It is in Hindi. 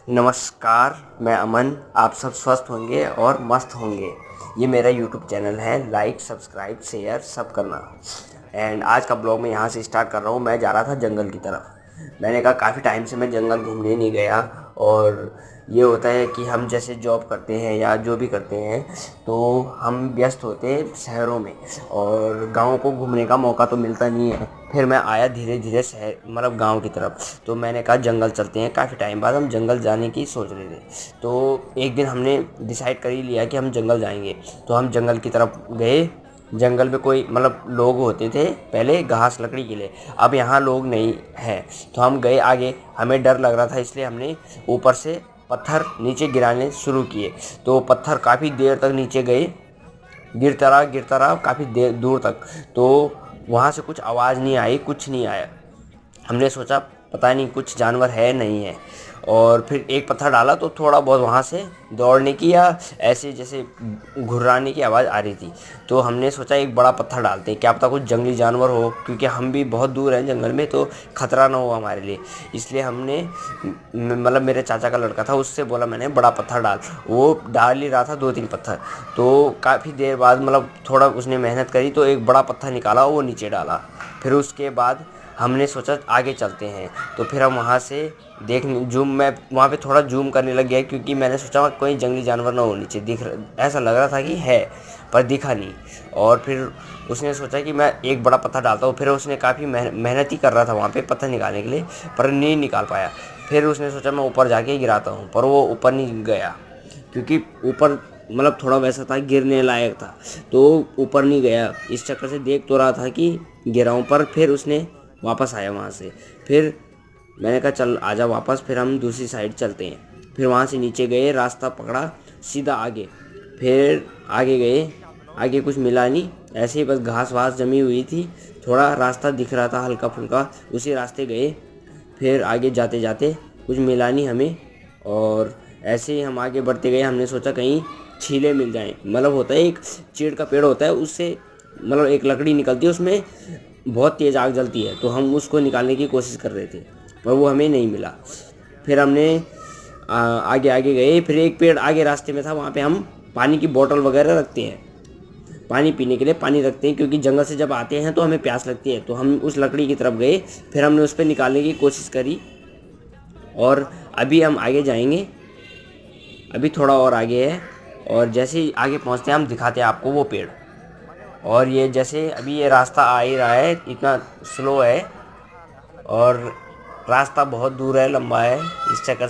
नमस्कार, मैं अमन। आप सब स्वस्थ होंगे और मस्त होंगे। ये मेरा यूट्यूब चैनल है, लाइक सब्सक्राइब शेयर सब करना। एंड आज का ब्लॉग मैं यहाँ से स्टार्ट कर रहा हूँ। मैं जा रहा था जंगल की तरफ। मैंने कहा काफ़ी टाइम से मैं जंगल घूमने नहीं गया। और ये होता है कि हम जैसे जॉब करते हैं या जो भी करते हैं तो हम व्यस्त होते हैं शहरों में, और गाँव को घूमने का मौका तो मिलता नहीं है। फिर मैं आया धीरे धीरे शहर मतलब गांव की तरफ। तो मैंने कहा जंगल चलते हैं। काफ़ी टाइम बाद हम जंगल जाने की सोच रहे थे। तो एक दिन हमने डिसाइड कर ही लिया कि हम जंगल जाएंगे। तो हम जंगल की तरफ गए। जंगल में कोई मतलब लोग होते थे पहले घास लकड़ी के लिए, अब यहाँ लोग नहीं हैं। तो हम गए आगे। हमें डर लग रहा था, इसलिए हमने ऊपर से पत्थर नीचे गिराने शुरू किए। तो पत्थर काफ़ी देर तक नीचे गए, गिरता रहा काफ़ी देर दूर तक। तो वहाँ से कुछ आवाज़ नहीं आई, कुछ नहीं आया। हमने सोचा पता नहीं कुछ जानवर है नहीं है। और फिर एक पत्थर डाला तो थोड़ा बहुत वहाँ से दौड़ने की या ऐसे जैसे घुर्राने की आवाज़ आ रही थी। तो हमने सोचा एक बड़ा पत्थर डालते हैं, क्या पता कुछ जंगली जानवर हो, क्योंकि हम भी बहुत दूर हैं जंगल में, तो ख़तरा ना हो हमारे लिए। इसलिए हमने मतलब मेरे चाचा का लड़का था, उससे बोला मैंने बड़ा पत्थर डाल। वो डाल ही रहा था 2-3 पत्थर। तो काफ़ी देर बाद मतलब थोड़ा उसने मेहनत करी तो एक बड़ा पत्थर निकाला, वो नीचे डाला। फिर उसके बाद हमने सोचा आगे चलते हैं। तो फिर हम वहाँ से मैं वहाँ पे थोड़ा जूम करने लग गया, क्योंकि मैंने सोचा कोई जंगली जानवर ना हो नीचे। ऐसा लग रहा था कि है, पर दिखा नहीं। और फिर उसने सोचा कि मैं एक बड़ा पत्थर डालता हूँ। फिर उसने काफ़ी मेहनत ही कर रहा था वहाँ पे पत्थर निकालने के लिए, पर नहीं निकाल पाया। फिर उसने सोचा मैं ऊपर जाके गिराता हूँ, पर वो ऊपर नहीं गया, क्योंकि ऊपर मतलब थोड़ा वैसा था, गिरने लायक था। तो ऊपर नहीं गया। इस चक्कर से देख तो रहा था कि गिराऊं, पर फिर उसने वापस आया वहाँ से। फिर मैंने कहा चल आजा वापस, फिर हम दूसरी साइड चलते हैं। फिर वहाँ से नीचे गए, रास्ता पकड़ा सीधा आगे। फिर आगे गए, आगे कुछ मिला नहीं, ऐसे ही बस घास वास जमी हुई थी। थोड़ा रास्ता दिख रहा था हल्का फुल्का, उसी रास्ते गए। फिर आगे जाते जाते कुछ मिला नहीं हमें, और ऐसे ही हम आगे बढ़ते गए। हमने सोचा कहीं छीले मिल जाएं, मतलब होता है एक चीड़ का पेड़ होता है, उससे मतलब एक लकड़ी निकलती है, उसमें बहुत तेज़ आग जलती है। तो हम उसको निकालने की कोशिश कर रहे थे, पर वो हमें नहीं मिला। फिर हमने आगे आगे गए। फिर एक पेड़ आगे रास्ते में था, वहाँ पे हम पानी की बोतल वगैरह रखते हैं, पानी पीने के लिए पानी रखते हैं, क्योंकि जंगल से जब आते हैं तो हमें प्यास लगती है। तो हम उस लकड़ी की तरफ गए। फिर हमने उस पर निकालने की कोशिश करी, और अभी हम आगे जाएंगे, अभी थोड़ा और आगे है। और जैसे ही आगे पहुँचते हैं हम दिखाते हैं आपको वो पेड़। और ये जैसे अभी ये रास्ता आ ही रहा है, इतना स्लो है, और रास्ता बहुत दूर है, लंबा है, इस चक्कर